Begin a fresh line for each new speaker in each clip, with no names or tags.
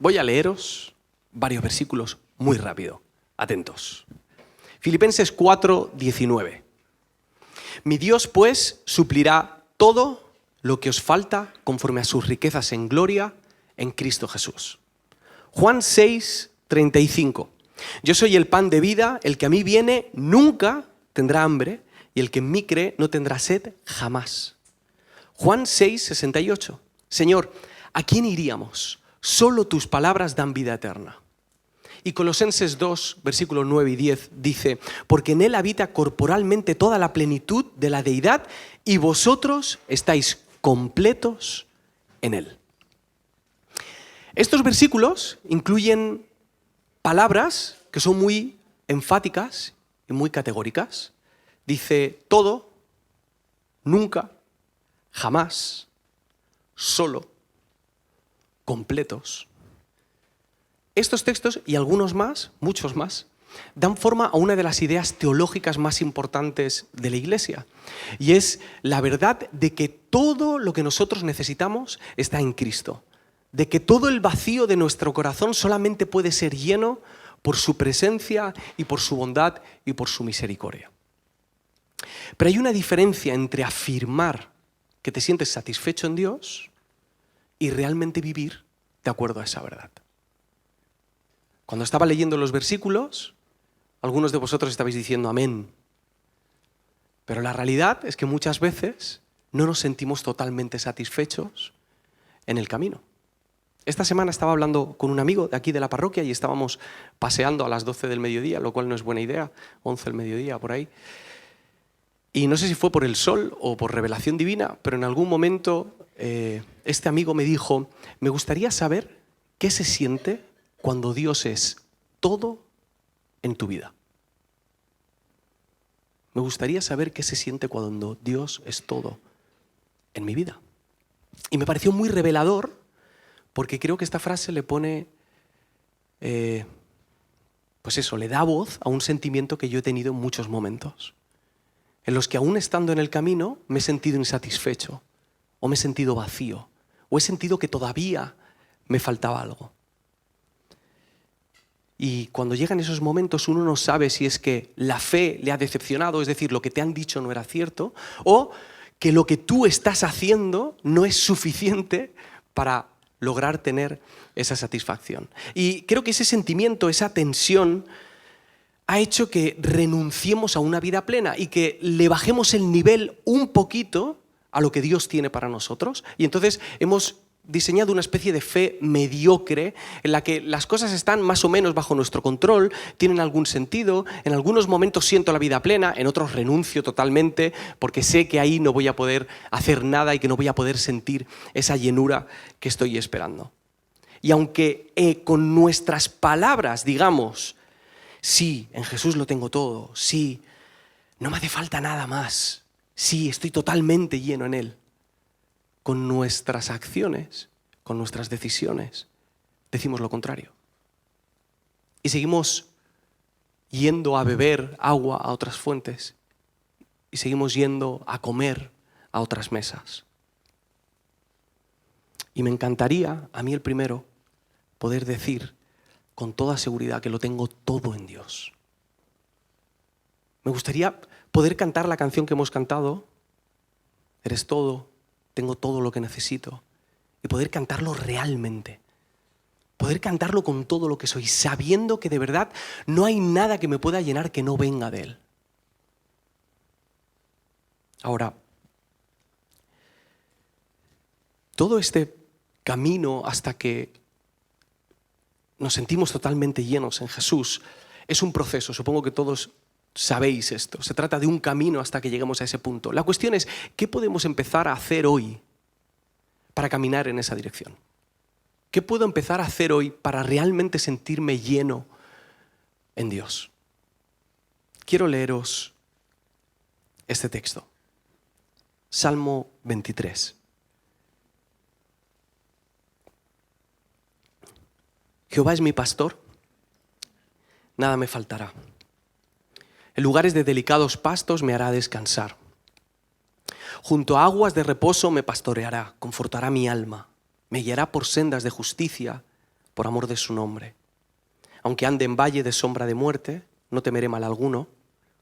Voy a leeros varios versículos muy rápido. Atentos. Filipenses 4:19. Mi Dios, pues, suplirá todo lo que os falta conforme a sus riquezas en gloria en Cristo Jesús. Juan 6:35. Yo soy el pan de vida, el que a mí viene nunca tendrá hambre y el que en mí cree no tendrá sed jamás. Juan 6:68. Señor, ¿a quién iríamos? Solo tus palabras dan vida eterna. Y Colosenses 2, versículos 9 y 10 dice, porque en él habita corporalmente toda la plenitud de la deidad y vosotros estáis completos en él. Estos versículos incluyen palabras que son muy enfáticas y muy categóricas. Dice todo, nunca, jamás, solo, completos. Estos textos y algunos más, muchos más, dan forma a una de las ideas teológicas más importantes de la Iglesia. Y es la verdad de que todo lo que nosotros necesitamos está en Cristo. De que todo el vacío de nuestro corazón solamente puede ser lleno por su presencia y por su bondad y por su misericordia. Pero hay una diferencia entre afirmar que te sientes satisfecho en Dios y realmente vivir de acuerdo a esa verdad. Cuando estaba leyendo los versículos, algunos de vosotros estabais diciendo amén. Pero la realidad es que muchas veces no nos sentimos totalmente satisfechos en el camino. Esta semana estaba hablando con un amigo de aquí de la parroquia y estábamos paseando a las 12 del mediodía, lo cual no es buena idea, 11 del mediodía, por ahí. Y no sé si fue por el sol o por revelación divina, pero en algún momento este amigo me dijo, me gustaría saber qué se siente cuando Dios es todo en tu vida. Me gustaría saber qué se siente cuando Dios es todo en mi vida. Y me pareció muy revelador porque creo que esta frase le pone, le da voz a un sentimiento que yo he tenido en muchos momentos, en los que aún estando en el camino me he sentido insatisfecho, o me he sentido vacío, o he sentido que todavía me faltaba algo. Y cuando llegan esos momentos uno no sabe si es que la fe le ha decepcionado, es decir, lo que te han dicho no era cierto, o que lo que tú estás haciendo no es suficiente para lograr tener esa satisfacción. Y creo que ese sentimiento, esa tensión, ha hecho que renunciemos a una vida plena y que le bajemos el nivel un poquito a lo que Dios tiene para nosotros. Y entonces hemos diseñado una especie de fe mediocre en la que las cosas están más o menos bajo nuestro control, tienen algún sentido, en algunos momentos siento la vida plena, en otros renuncio totalmente porque sé que ahí no voy a poder hacer nada y que no voy a poder sentir esa llenura que estoy esperando. Y aunque con nuestras palabras digamos, sí, en Jesús lo tengo todo, sí, no me hace falta nada más, sí, estoy totalmente lleno en Él, con nuestras acciones, con nuestras decisiones, decimos lo contrario. Y seguimos yendo a beber agua a otras fuentes y seguimos yendo a comer a otras mesas. Y me encantaría, a mí el primero, poder decir con toda seguridad que lo tengo todo en Dios. Me gustaría poder cantar la canción que hemos cantado, Eres todo, tengo todo lo que necesito, y poder cantarlo realmente, poder cantarlo con todo lo que soy, sabiendo que de verdad no hay nada que me pueda llenar que no venga de Él. Ahora, todo este camino hasta que nos sentimos totalmente llenos en Jesús es un proceso, supongo que todos sabéis esto. Se trata de un camino hasta que lleguemos a ese punto. La cuestión es, ¿qué podemos empezar a hacer hoy para caminar en esa dirección? ¿Qué puedo empezar a hacer hoy para realmente sentirme lleno en Dios? Quiero leeros este texto. Salmo 23. Jehová es mi pastor, nada me faltará. En lugares de delicados pastos me hará descansar. Junto a aguas de reposo me pastoreará, confortará mi alma. Me guiará por sendas de justicia, por amor de su nombre. Aunque ande en valle de sombra de muerte, no temeré mal alguno,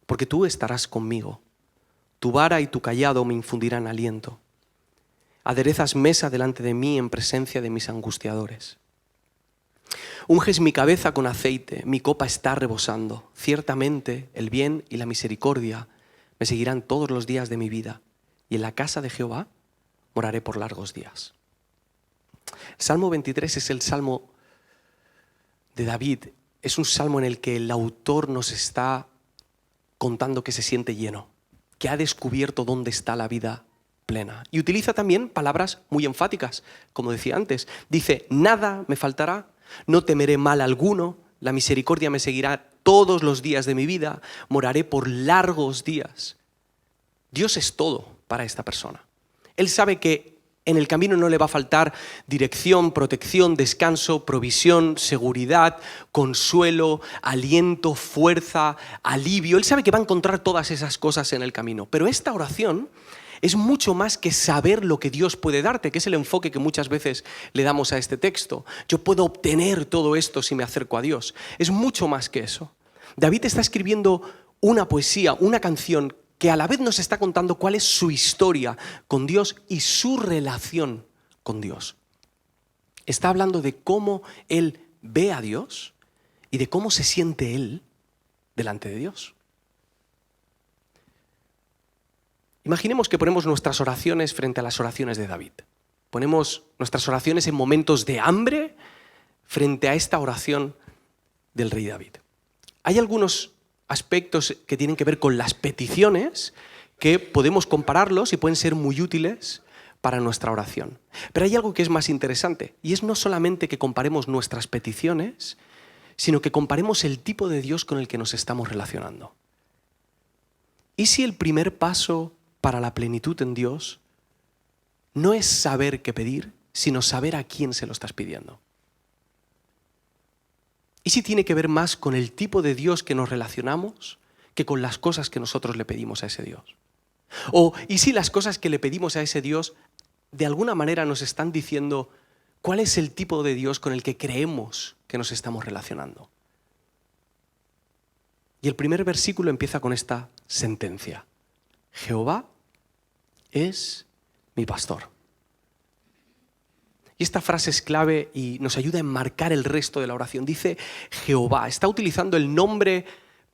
porque tú estarás conmigo. Tu vara y tu cayado me infundirán aliento. Aderezas mesa delante de mí en presencia de mis angustiadores. Unges mi cabeza con aceite, mi copa está rebosando. Ciertamente el bien y la misericordia me seguirán todos los días de mi vida, y en la casa de Jehová moraré por largos días. El Salmo 23 es el salmo de David. Es un salmo en el que el autor nos está contando que se siente lleno, que ha descubierto dónde está la vida plena. Y utiliza también palabras muy enfáticas, como decía antes. Dice, nada me faltará, no temeré mal alguno, la misericordia me seguirá todos los días de mi vida, moraré por largos días. Dios es todo para esta persona. Él sabe que en el camino no le va a faltar dirección, protección, descanso, provisión, seguridad, consuelo, aliento, fuerza, alivio. Él sabe que va a encontrar todas esas cosas en el camino. Pero esta oración es mucho más que saber lo que Dios puede darte, que es el enfoque que muchas veces le damos a este texto. Yo puedo obtener todo esto si me acerco a Dios. Es mucho más que eso. David está escribiendo una poesía, una canción que a la vez nos está contando cuál es su historia con Dios y su relación con Dios. Está hablando de cómo él ve a Dios y de cómo se siente él delante de Dios. Imaginemos que ponemos nuestras oraciones frente a las oraciones de David. Ponemos nuestras oraciones en momentos de hambre frente a esta oración del rey David. Hay algunos aspectos que tienen que ver con las peticiones que podemos compararlos y pueden ser muy útiles para nuestra oración. Pero hay algo que es más interesante y es no solamente que comparemos nuestras peticiones, sino que comparemos el tipo de Dios con el que nos estamos relacionando. ¿Y si el primer paso para la plenitud en Dios no es saber qué pedir, sino saber a quién se lo estás pidiendo? ¿Y si tiene que ver más con el tipo de Dios que nos relacionamos que con las cosas que nosotros le pedimos a ese Dios? ¿Y si las cosas que le pedimos a ese Dios de alguna manera nos están diciendo cuál es el tipo de Dios con el que creemos que nos estamos relacionando? Y el primer versículo empieza con esta sentencia. Jehová es mi pastor. Y esta frase es clave y nos ayuda a enmarcar el resto de la oración. Dice Jehová, está utilizando el nombre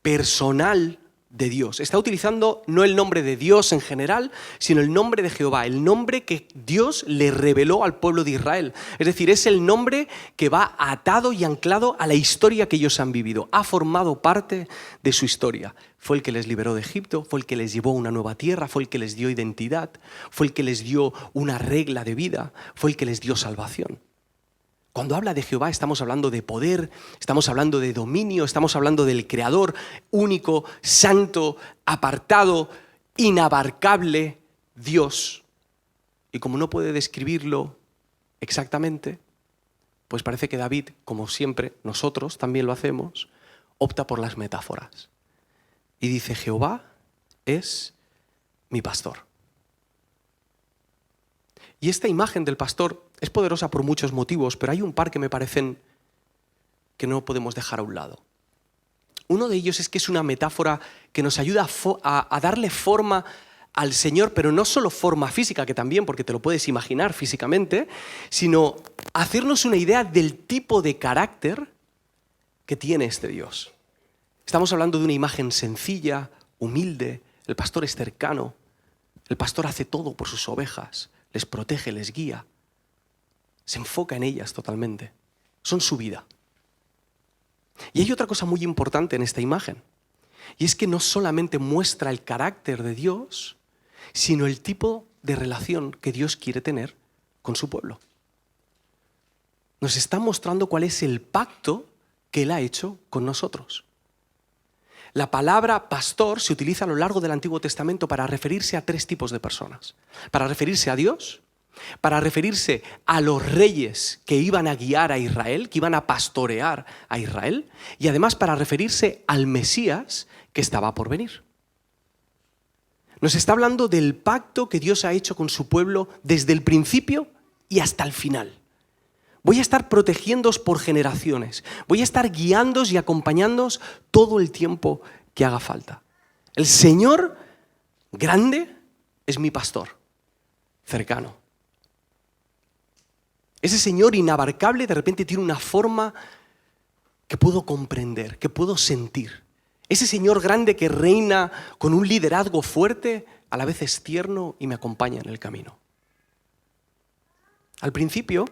personal de Dios. Está utilizando no el nombre de Dios en general, sino el nombre de Jehová, el nombre que Dios le reveló al pueblo de Israel. Es decir, es el nombre que va atado y anclado a la historia que ellos han vivido. Ha formado parte de su historia. Fue el que les liberó de Egipto, fue el que les llevó a una nueva tierra, fue el que les dio identidad, fue el que les dio una regla de vida, fue el que les dio salvación. Cuando habla de Jehová estamos hablando de poder, estamos hablando de dominio, estamos hablando del Creador único, santo, apartado, inabarcable Dios. Y como no puede describirlo exactamente, pues parece que David, como siempre, nosotros también lo hacemos, opta por las metáforas. Y dice, Jehová es mi pastor. Y esta imagen del pastor es poderosa por muchos motivos, pero hay un par que me parecen que no podemos dejar a un lado. Uno de ellos es que es una metáfora que nos ayuda a darle forma al Señor, pero no solo forma física, que también, porque te lo puedes imaginar físicamente, sino hacernos una idea del tipo de carácter que tiene este Dios. Estamos hablando de una imagen sencilla, humilde, el pastor es cercano, el pastor hace todo por sus ovejas, les protege, les guía, se enfoca en ellas totalmente, son su vida. Y hay otra cosa muy importante en esta imagen, y es que no solamente muestra el carácter de Dios, sino el tipo de relación que Dios quiere tener con su pueblo. Nos está mostrando cuál es el pacto que Él ha hecho con nosotros. La palabra pastor se utiliza a lo largo del Antiguo Testamento para referirse a tres tipos de personas. Para referirse a Dios, para referirse a los reyes que iban a guiar a Israel, que iban a pastorear a Israel, y además para referirse al Mesías que estaba por venir. Nos está hablando del pacto que Dios ha hecho con su pueblo desde el principio y hasta el final. Voy a estar protegiéndoos por generaciones. Voy a estar guiándoos y acompañándoos todo el tiempo que haga falta. El Señor grande es mi pastor, cercano. Ese Señor inabarcable de repente tiene una forma que puedo comprender, que puedo sentir. Ese Señor grande que reina con un liderazgo fuerte, a la vez es tierno y me acompaña en el camino. Al principio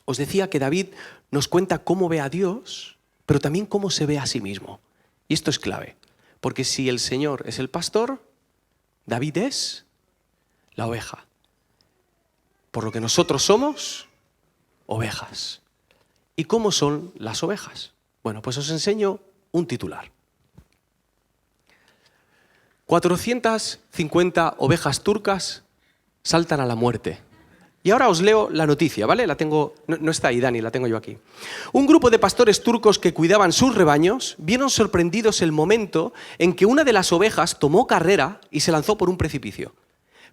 os decía que David nos cuenta cómo ve a Dios, pero también cómo se ve a sí mismo. Y esto es clave, porque si el Señor es el pastor, David es la oveja. Por lo que nosotros somos ovejas. ¿Y cómo son las ovejas? Bueno, pues os enseño un titular. 450 ovejas turcas saltan a la muerte. Y ahora os leo la noticia, ¿vale? La tengo, no está ahí, Dani, la tengo yo aquí. Un grupo de pastores turcos que cuidaban sus rebaños vieron sorprendidos el momento en que una de las ovejas tomó carrera y se lanzó por un precipicio.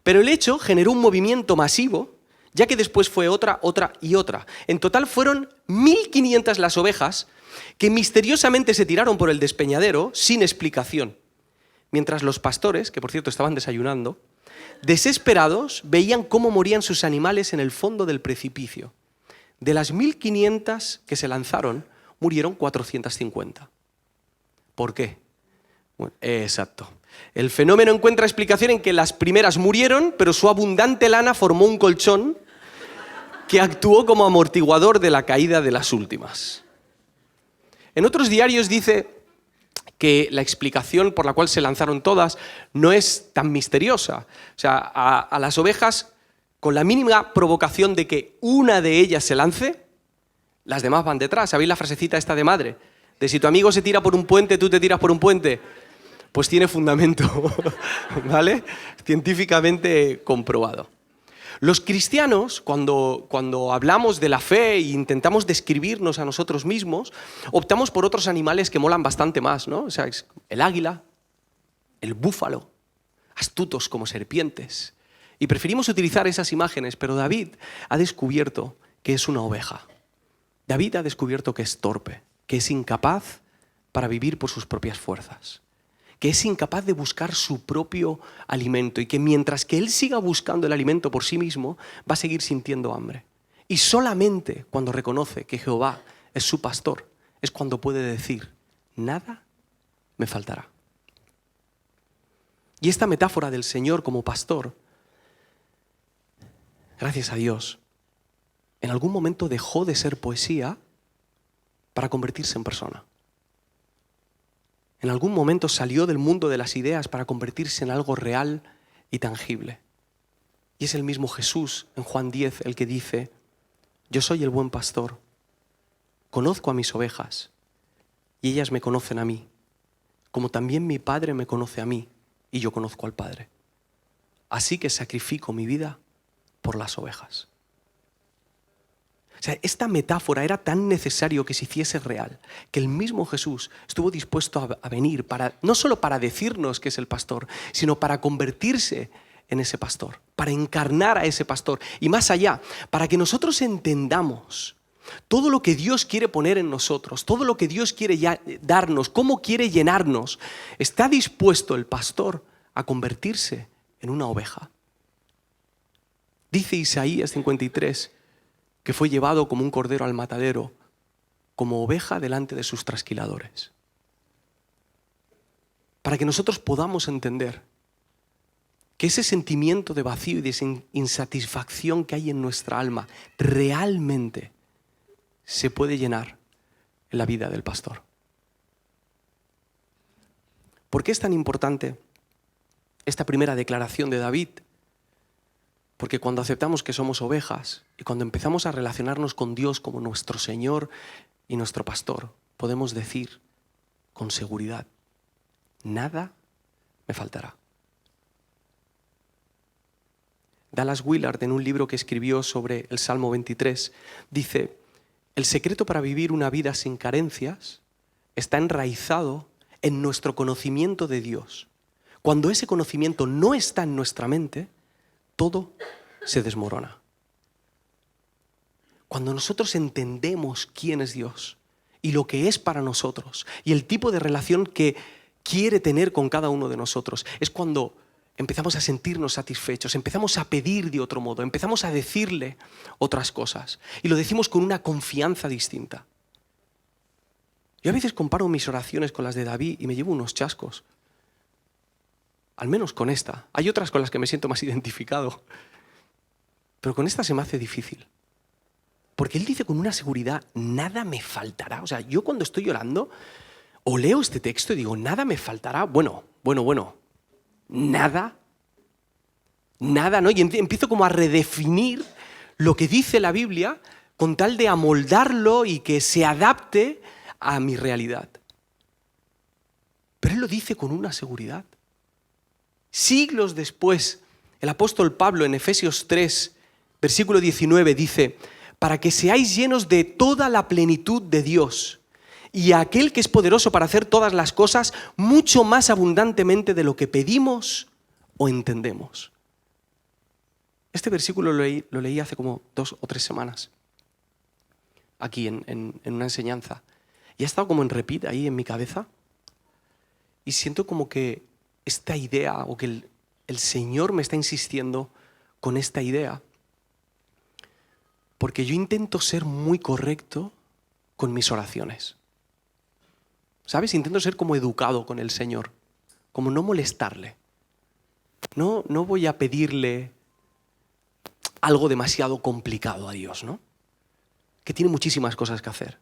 Pero el hecho generó un movimiento masivo, ya que después fue otra y otra. En total fueron 1.500 las ovejas que misteriosamente se tiraron por el despeñadero sin explicación. Mientras los pastores, que por cierto estaban desayunando, desesperados veían cómo morían sus animales en el fondo del precipicio. De las 1.500 que se lanzaron, murieron 450. ¿Por qué? Bueno, exacto. El fenómeno encuentra explicación en que las primeras murieron, pero su abundante lana formó un colchón que actuó como amortiguador de la caída de las últimas. En otros diarios dice que la explicación por la cual se lanzaron todas no es tan misteriosa. O sea, a las ovejas, con la mínima provocación de que una de ellas se lance, las demás van detrás. ¿Sabéis la frasecita esta de madre? De si tu amigo se tira por un puente, tú te tiras por un puente. Pues tiene fundamento, ¿vale? Científicamente comprobado. Los cristianos, cuando hablamos de la fe e intentamos describirnos a nosotros mismos, optamos por otros animales que molan bastante más, ¿no? O sea, el águila, el búfalo, astutos como serpientes. Y preferimos utilizar esas imágenes, pero David ha descubierto que es una oveja. David ha descubierto que es torpe, que es incapaz para vivir por sus propias fuerzas, que es incapaz de buscar su propio alimento y que mientras que él siga buscando el alimento por sí mismo, va a seguir sintiendo hambre. Y solamente cuando reconoce que Jehová es su pastor, es cuando puede decir, nada me faltará. Y esta metáfora del Señor como pastor, gracias a Dios, en algún momento dejó de ser poesía para convertirse en persona. En algún momento salió del mundo de las ideas para convertirse en algo real y tangible. Y es el mismo Jesús en Juan 10 el que dice, yo soy el buen pastor, conozco a mis ovejas y ellas me conocen a mí, como también mi Padre me conoce a mí y yo conozco al Padre. Así que sacrifico mi vida por las ovejas. O sea, esta metáfora era tan necesario que se hiciese real, que el mismo Jesús estuvo dispuesto a venir no solo para decirnos que es el pastor, sino para convertirse en ese pastor, para encarnar a ese pastor. Y más allá, para que nosotros entendamos todo lo que Dios quiere poner en nosotros, todo lo que Dios quiere darnos, cómo quiere llenarnos, está dispuesto el pastor a convertirse en una oveja. Dice Isaías 53, que fue llevado como un cordero al matadero, como oveja delante de sus trasquiladores. Para que nosotros podamos entender que ese sentimiento de vacío y de insatisfacción que hay en nuestra alma realmente se puede llenar en la vida del pastor. ¿Por qué es tan importante esta primera declaración de David? Porque cuando aceptamos que somos ovejas y cuando empezamos a relacionarnos con Dios como nuestro Señor y nuestro pastor, podemos decir con seguridad, nada me faltará. Dallas Willard, en un libro que escribió sobre el Salmo 23, dice, el secreto para vivir una vida sin carencias está enraizado en nuestro conocimiento de Dios. Cuando ese conocimiento no está en nuestra mente, todo se desmorona. cuando nosotros entendemos quién es Dios y lo que es para nosotros y el tipo de relación que quiere tener con cada uno de nosotros, es cuando empezamos a sentirnos satisfechos, empezamos a pedir de otro modo, empezamos a decirle otras cosas y lo decimos con una confianza distinta. Yo a veces comparo mis oraciones con las de David y me llevo unos chascos. Al menos con esta. Hay otras con las que me siento más identificado. Pero con esta se me hace difícil. Porque él dice con una seguridad, nada me faltará. O sea, yo cuando estoy orando, o leo este texto y digo, nada me faltará. Bueno. Nada, ¿no? Y empiezo como a redefinir lo que dice la Biblia con tal de amoldarlo y que se adapte a mi realidad. Pero él lo dice con una seguridad. Siglos después, el apóstol Pablo en Efesios 3, versículo 19 dice, para que seáis llenos de toda la plenitud de Dios y a aquel que es poderoso para hacer todas las cosas mucho más abundantemente de lo que pedimos o entendemos. Este versículo lo leí hace como 2 o 3 semanas, aquí en una enseñanza, y ha estado como en repeat ahí en mi cabeza, y siento como que esta idea, o que el Señor me está insistiendo con esta idea, porque yo intento ser muy correcto con mis oraciones. ¿Sabes? Intento ser como educado con el Señor, como no molestarle. No voy a pedirle algo demasiado complicado a Dios, ¿no? Que tiene muchísimas cosas que hacer.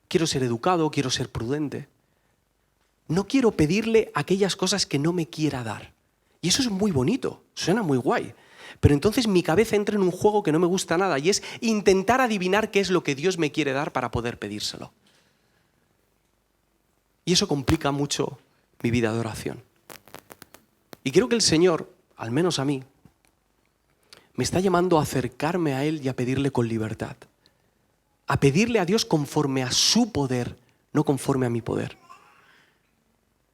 Quiero ser educado, quiero ser prudente. No quiero pedirle aquellas cosas que no me quiera dar. Y eso es muy bonito, suena muy guay. Pero entonces mi cabeza entra en un juego que no me gusta nada y es intentar adivinar qué es lo que Dios me quiere dar para poder pedírselo. Y eso complica mucho mi vida de oración. Y creo que el Señor, al menos a mí, me está llamando a acercarme a Él y a pedirle con libertad. A pedirle a Dios conforme a su poder, no conforme a mi poder.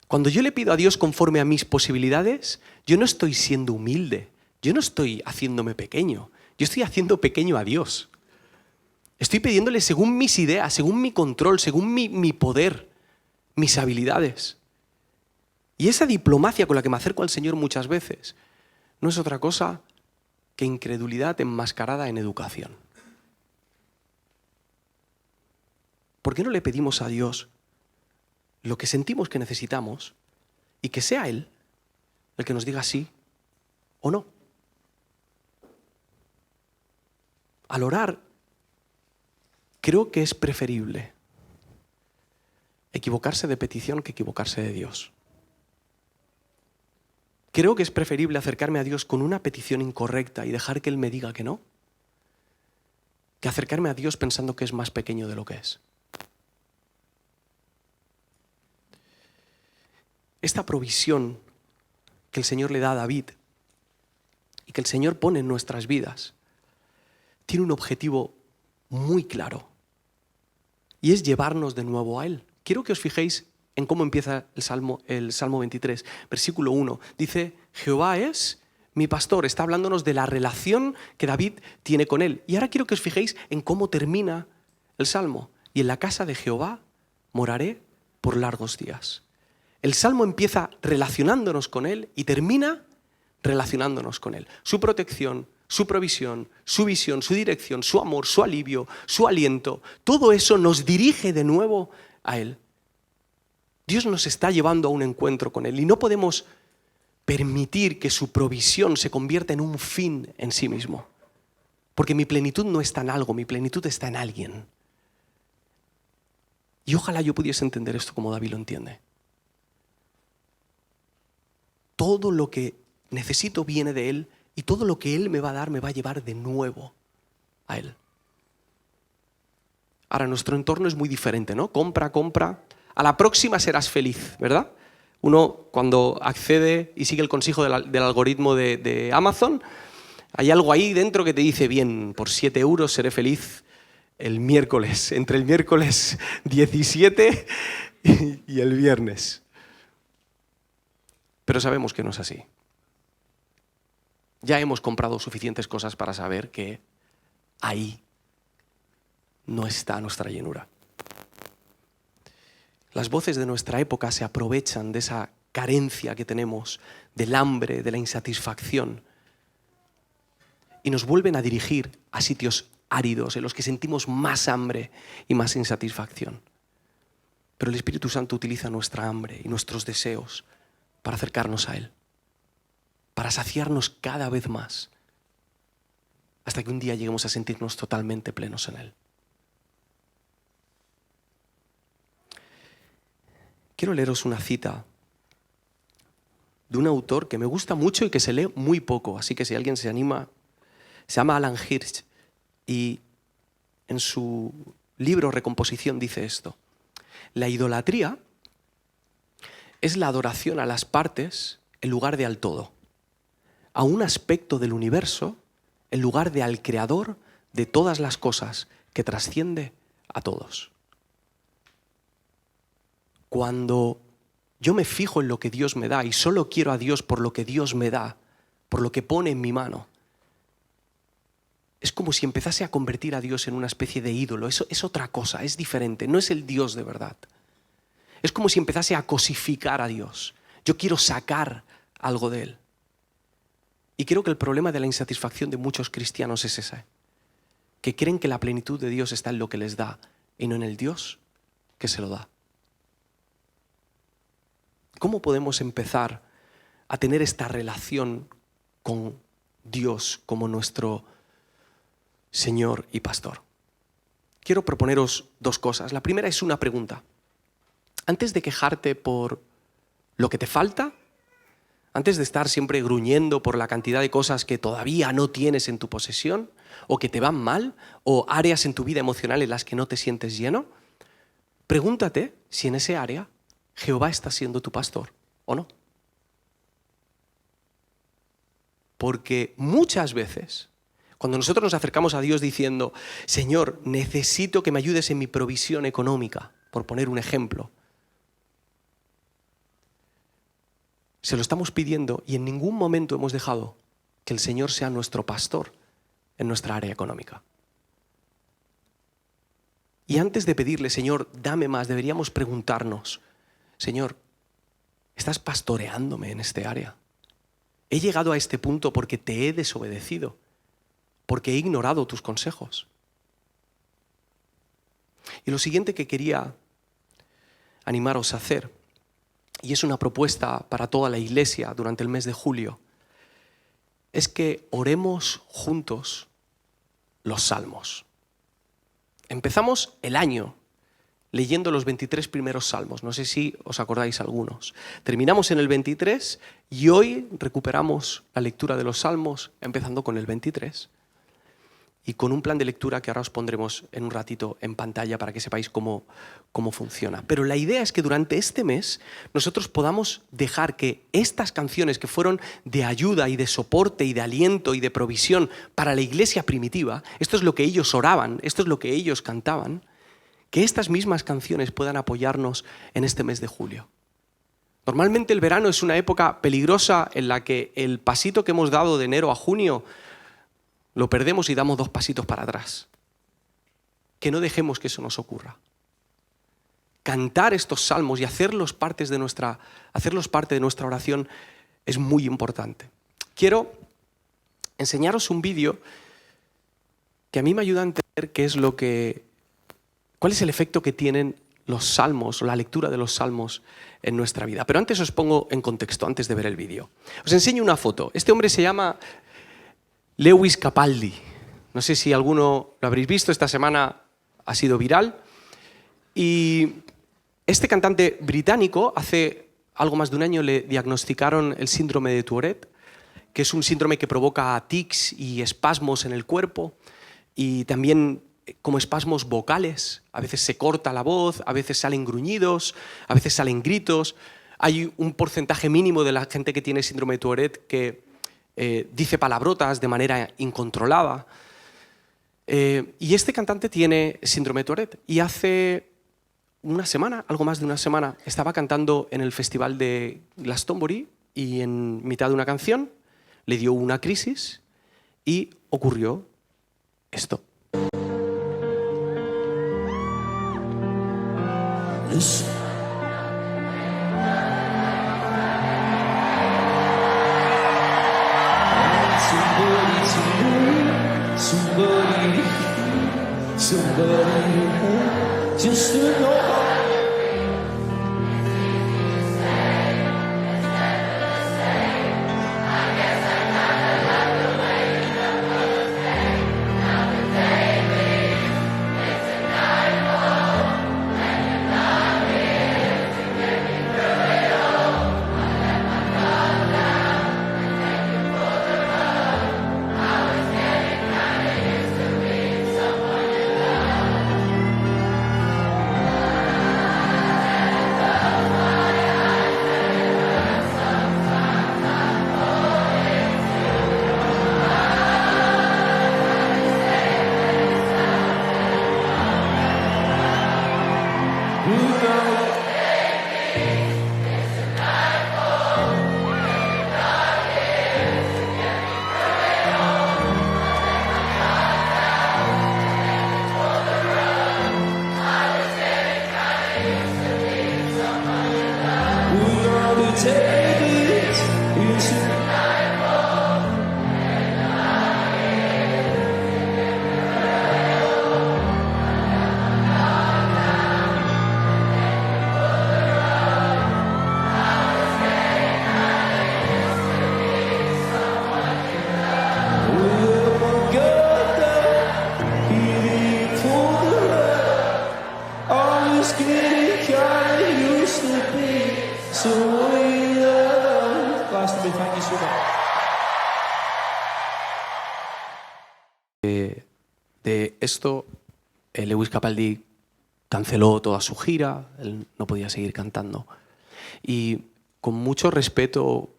Cuando yo le pido a Dios conforme a mis posibilidades, yo no estoy siendo humilde, yo no estoy haciéndome pequeño, yo estoy haciendo pequeño a Dios. Estoy pidiéndole según mis ideas, según mi control, según mi poder, mis habilidades. Y esa diplomacia con la que me acerco al Señor muchas veces no es otra cosa que incredulidad enmascarada en educación. ¿Por qué no le pedimos a Dios lo que sentimos que necesitamos y que sea Él el que nos diga sí o no? Al orar, creo que es preferible equivocarse de petición que equivocarse de Dios. Creo que es preferible acercarme a Dios con una petición incorrecta y dejar que Él me diga que no, que acercarme a Dios pensando que es más pequeño de lo que es. Esta provisión que el Señor le da a David y que el Señor pone en nuestras vidas tiene un objetivo muy claro y es llevarnos de nuevo a Él. Quiero que os fijéis en cómo empieza el Salmo 23, versículo 1. Dice, Jehová es mi pastor. Está hablándonos de la relación que David tiene con Él. Y ahora quiero que os fijéis en cómo termina el Salmo. Y en la casa de Jehová moraré por largos días. El Salmo empieza relacionándonos con Él y termina relacionándonos con Él. Su protección, su provisión, su visión, su dirección, su amor, su alivio, su aliento. Todo eso nos dirige de nuevo a Él. Dios nos está llevando a un encuentro con Él y no podemos permitir que su provisión se convierta en un fin en sí mismo. Porque mi plenitud no está en algo, mi plenitud está en alguien. Y ojalá yo pudiese entender esto como David lo entiende. Todo lo que necesito viene de Él y todo lo que Él me va a dar me va a llevar de nuevo a Él. Ahora, nuestro entorno es muy diferente, ¿no? Compra. A la próxima serás feliz, ¿verdad? Uno, cuando accede y sigue el consejo del algoritmo de Amazon, hay algo ahí dentro que te dice, bien, por 7 euros seré feliz el miércoles, entre el miércoles 17 y el viernes. Pero sabemos que no es así. Ya hemos comprado suficientes cosas para saber que ahí no está nuestra llenura. Las voces de nuestra época se aprovechan de esa carencia que tenemos, del hambre, de la insatisfacción, y nos vuelven a dirigir a sitios áridos en los que sentimos más hambre y más insatisfacción. Pero el Espíritu Santo utiliza nuestra hambre y nuestros deseos para acercarnos a Él, para saciarnos cada vez más, hasta que un día lleguemos a sentirnos totalmente plenos en Él. Quiero leeros una cita de un autor que me gusta mucho y que se lee muy poco, así que si alguien se anima, se llama Alan Hirsch, y en su libro Recomposición dice esto: la idolatría es la adoración a las partes en lugar de al todo, a un aspecto del universo en lugar de al creador de todas las cosas que trasciende a todos. Cuando yo me fijo en lo que Dios me da y solo quiero a Dios por lo que Dios me da, por lo que pone en mi mano, es como si empezase a convertir a Dios en una especie de ídolo. Eso es otra cosa, es diferente, no es el Dios de verdad. Es como si empezase a cosificar a Dios. Yo quiero sacar algo de Él. Y creo que el problema de la insatisfacción de muchos cristianos es ese, que creen que la plenitud de Dios está en lo que les da y no en el Dios que se lo da. ¿Cómo podemos empezar a tener esta relación con Dios como nuestro Señor y Pastor? Quiero proponeros dos cosas. La primera es una pregunta. Antes de quejarte por lo que te falta, antes de estar siempre gruñendo por la cantidad de cosas que todavía no tienes en tu posesión, o que te van mal, o áreas en tu vida emocional en las que no te sientes lleno, pregúntate si en ese área Jehová está siendo tu pastor o no. Porque muchas veces, cuando nosotros nos acercamos a Dios diciendo: Señor, necesito que me ayudes en mi provisión económica, por poner un ejemplo, se lo estamos pidiendo y en ningún momento hemos dejado que el Señor sea nuestro pastor en nuestra área económica. Y antes de pedirle: Señor, dame más, deberíamos preguntarnos: Señor, ¿estás pastoreándome en este área? He llegado a este punto porque te he desobedecido, porque he ignorado tus consejos. Y lo siguiente que quería animaros a hacer, y es una propuesta para toda la iglesia durante el mes de julio, es que oremos juntos los salmos. Empezamos el año leyendo los 23 primeros salmos, no sé si os acordáis algunos. Terminamos en el 23 y hoy recuperamos la lectura de los salmos empezando con el 23 y con un plan de lectura que ahora os pondremos en un ratito en pantalla para que sepáis cómo funciona. Pero la idea es que durante este mes nosotros podamos dejar que estas canciones que fueron de ayuda y de soporte y de aliento y de provisión para la iglesia primitiva, esto es lo que ellos oraban, esto es lo que ellos cantaban, que estas mismas canciones puedan apoyarnos en este mes de julio. Normalmente el verano es una época peligrosa en la que el pasito que hemos dado de enero a junio lo perdemos y damos 2 pasitos para atrás. Que no dejemos que eso nos ocurra. Cantar estos salmos y hacerlos parte de nuestra oración es muy importante. Quiero enseñaros un vídeo que a mí me ayuda a entender cuál es el efecto que tienen los salmos o la lectura de los salmos en nuestra vida. Pero antes os pongo en contexto, antes de ver el vídeo. Os enseño una foto. Este hombre se llama Lewis Capaldi. No sé si alguno lo habréis visto, esta semana ha sido viral. Y este cantante británico, hace algo más de un año le diagnosticaron el síndrome de Tourette, que es un síndrome que provoca tics y espasmos en el cuerpo y también como espasmos vocales. A veces se corta la voz, a veces salen gruñidos, a veces salen gritos. Hay un porcentaje mínimo de la gente que tiene síndrome de Tourette que dice palabrotas de manera incontrolada. Y este cantante tiene síndrome de Tourette y hace una semana, algo más de una semana, estaba cantando en el festival de Glastonbury y en mitad de una canción le dio una crisis y ocurrió esto.
Listen. Somebody just to know.
De esto, Lewis Capaldi canceló toda su gira, él no podía seguir cantando. Y con mucho respeto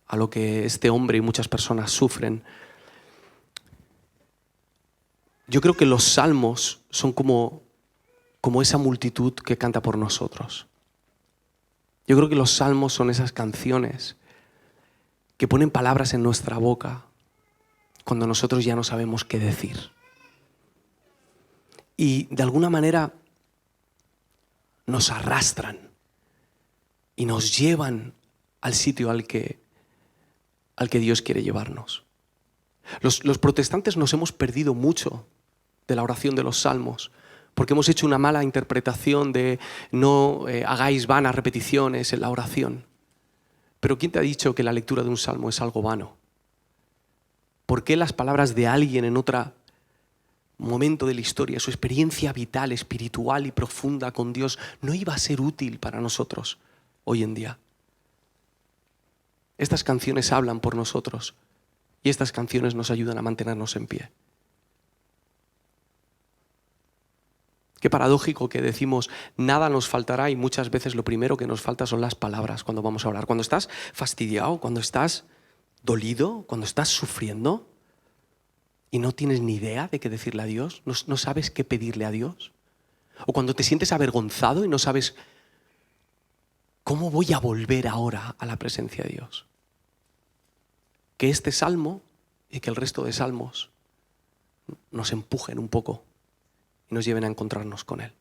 a lo que este hombre y muchas personas sufren, yo creo que los salmos son como esa multitud que canta por nosotros. Yo creo que los salmos son esas canciones que ponen palabras en nuestra boca cuando nosotros ya no sabemos qué decir. Y de alguna manera nos arrastran y nos llevan al sitio al que Dios quiere llevarnos. Los protestantes nos hemos perdido mucho de la oración de los salmos porque hemos hecho una mala interpretación de no hagáis vanas repeticiones en la oración. Pero ¿quién te ha dicho que la lectura de un salmo es algo vano? ¿Por qué las palabras de alguien en otro momento de la historia, su experiencia vital, espiritual y profunda con Dios, no iba a ser útil para nosotros hoy en día? Estas canciones hablan por nosotros y estas canciones nos ayudan a mantenernos en pie. Qué paradójico que decimos nada nos faltará y muchas veces lo primero que nos falta son las palabras cuando vamos a hablar. Cuando estás fastidiado, cuando estás dolido, cuando estás sufriendo y no tienes ni idea de qué decirle a Dios, no sabes qué pedirle a Dios. O cuando te sientes avergonzado y no sabes cómo voy a volver ahora a la presencia de Dios. Que este salmo y que el resto de salmos nos empujen un poco y nos lleven a encontrarnos con Él.